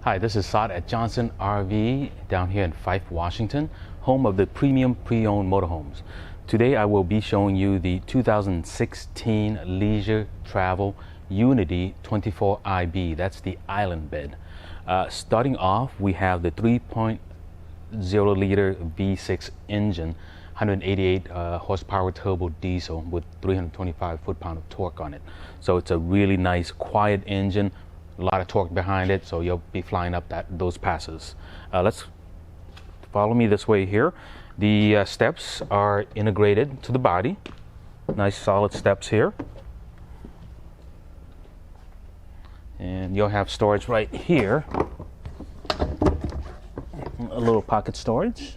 Hi, this is Saad at Johnson RV down here in Fife, Washington, home of the premium pre-owned motorhomes. Today I will be showing you the 2016 Leisure Travel Unity 24IB. That's the island bed. Starting off, we have the 3.0 liter V6 engine, 188 horsepower turbo diesel with 325 foot-pound of torque on it. So it's a really nice, quiet engine. A lot of torque behind it, so you'll be flying up those passes. Let's follow me this way here. The steps are integrated to the body. Nice solid steps here. And you'll have storage right here. A little pocket storage.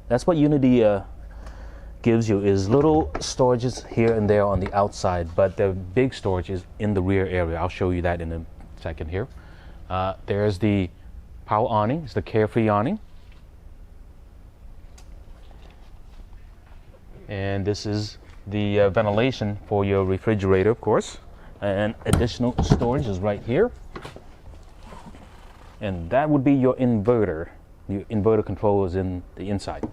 That's what Unity gives you, is little storages here and there on the outside, but the big storage is in the rear area. I'll show you that in a second here. There's the power awning. It's the Carefree awning. And this is the ventilation for your refrigerator, of course. And additional storage is right here. And that would be your inverter. Your inverter control is in the inside.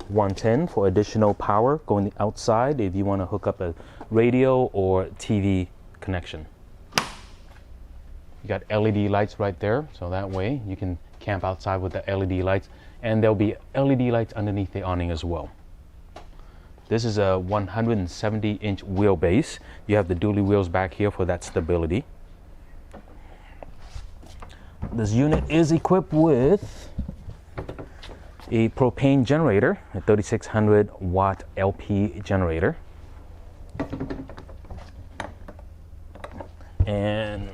110 for additional power going outside if you want to hook up a radio or TV connection. You got LED lights right there, so that way you can camp outside with the LED lights, and there'll be LED lights underneath the awning as well. This is a 170-inch wheelbase. You have the dually wheels back here for that stability. This unit is equipped with a propane generator, a 3600 watt LP generator. And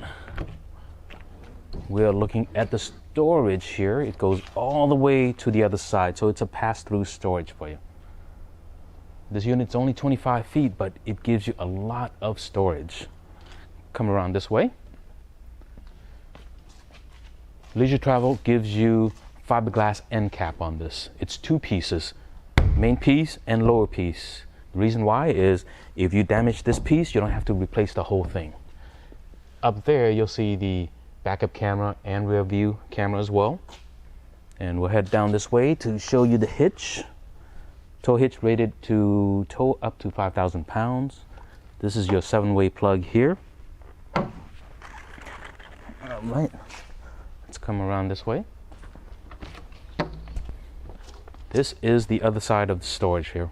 we're looking at the storage here. It goes all the way to the other side, so it's a pass-through storage for you. This unit's only 25 feet, but it gives you a lot of storage. Come around this way. Leisure Travel gives you fiberglass end cap on this. It's two pieces, main piece and lower piece. The reason why is if you damage this piece, you don't have to replace the whole thing. Up there, you'll see the backup camera and rear view camera as well. And we'll head down this way to show you the hitch. Tow hitch rated to tow up to 5,000 pounds. This is your 7-way plug here. All right, let's come around this way. This is the other side of the storage here.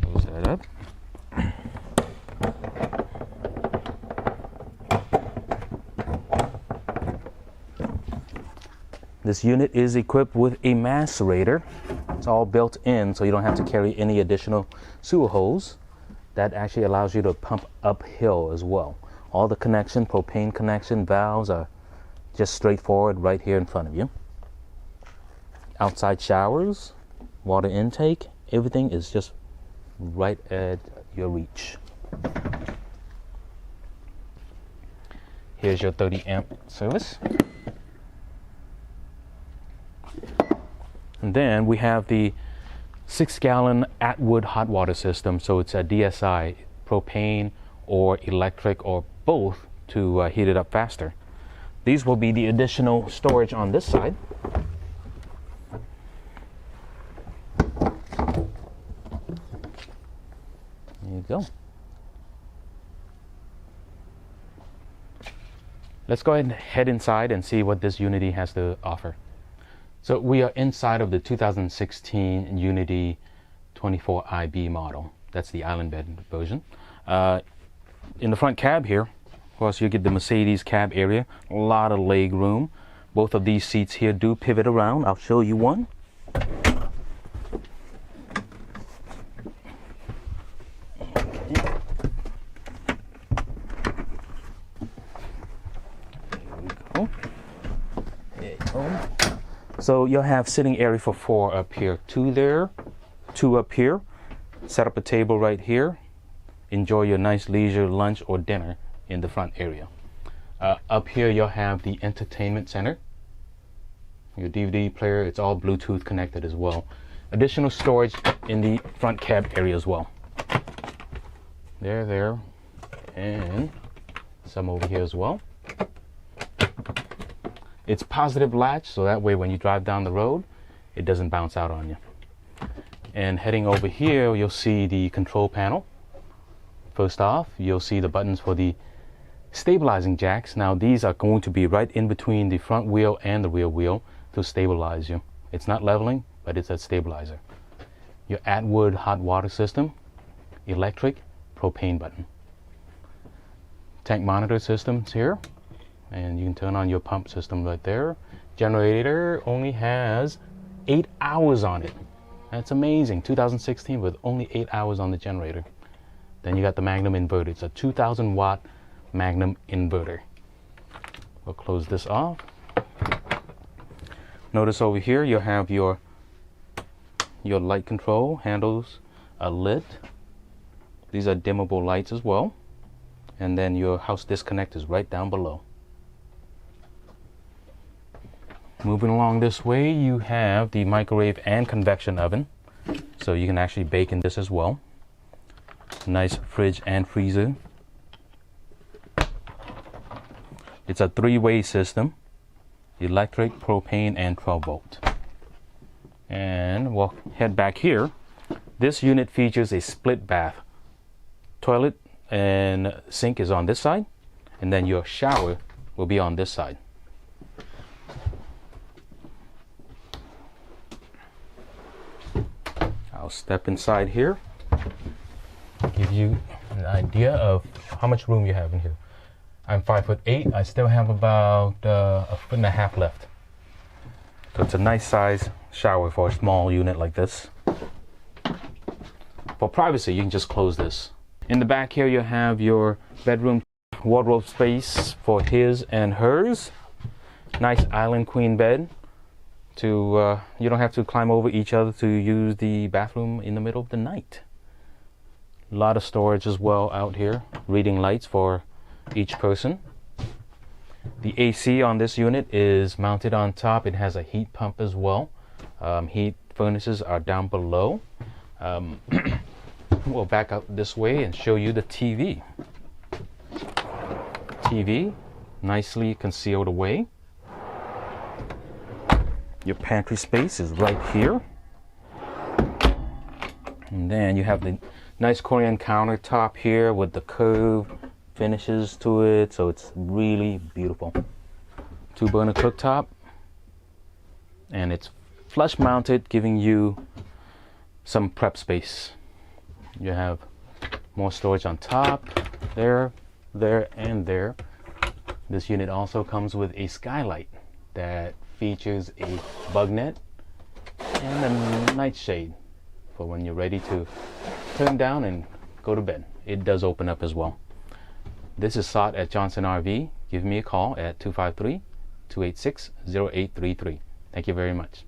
Close that up. This unit is equipped with a macerator. It's all built in, so you don't have to carry any additional sewer hose. That actually allows you to pump uphill as well. All the connection, propane connection, valves are just straightforward right here in front of you. Outside showers, water intake, everything is just right at your reach. Here's your 30 amp service. And then we have the 6-gallon Atwood hot water system. So it's a DSI, propane or electric or both to heat it up faster. These will be the additional storage on this side. There you go. Let's go ahead and head inside and see what this Unity has to offer. So we are inside of the 2016 Unity 24IB model. That's the island bed version. In the front cab here, of course, you get the Mercedes cab area. A lot of leg room. Both of these seats here do pivot around. I'll show you one. There you go. So you'll have sitting area for 4 up here, 2 there, 2 up here. Set up a table right here. Enjoy your nice leisure lunch or dinner in the front area. Up here you'll have the entertainment center. Your DVD player, it's all Bluetooth connected as well. Additional storage in the front cab area as well. There. and some over here as well. It's positive latch, so that way when you drive down the road, it doesn't bounce out on you. And heading over here, you'll see the control panel. First off, you'll see the buttons for the stabilizing jacks. Now these are going to be right in between the front wheel and the rear wheel to stabilize you. It's not leveling, but it's a stabilizer. Your Atwood hot water system, electric, propane button. Tank monitor systems here, and you can turn on your pump system right there. Generator only has 8 hours on it. That's amazing. 2016 with only 8 hours on the generator. Then you got the Magnum inverter. It's a 2,000 watt Magnum inverter. We'll close this off. Notice over here you have your light control handles are lit. These are dimmable lights as well. And then your house disconnect is right down below. Moving along this way, you have the microwave and convection oven. So you can actually bake in this as well. Nice fridge and freezer. It's a three-way system. Electric, propane, and 12 volt. And we'll head back here. This unit features a split bath. Toilet and sink is on this side, and then your shower will be on this side. I'll step inside here, give you an idea of how much room you have in here. I'm 5'8". I still have about a foot and a half left. So it's a nice size shower for a small unit like this. For privacy, you can just close this. In the back here, you have your bedroom wardrobe space for his and hers. Nice island queen bed. You don't have to climb over each other to use the bathroom in the middle of the night. A lot of storage as well out here. Reading lights for each person. The AC on this unit is mounted on top. It has a heat pump as well. Heat furnaces are down below. We'll back up this way and show you the TV. TV nicely concealed away. Your pantry space is right here. And then you have the nice Korean countertop here with the curved finishes to it, so it's really beautiful. 2-burner cooktop, and it's flush mounted, giving you some prep space. You have more storage on top, there, and there. This unit also comes with a skylight that features a bug net and a nightshade for when you're ready to turn down and go to bed. It does open up as well. This is Sot at Johnson RV. Give me a call at 253-286-0833. Thank you very much.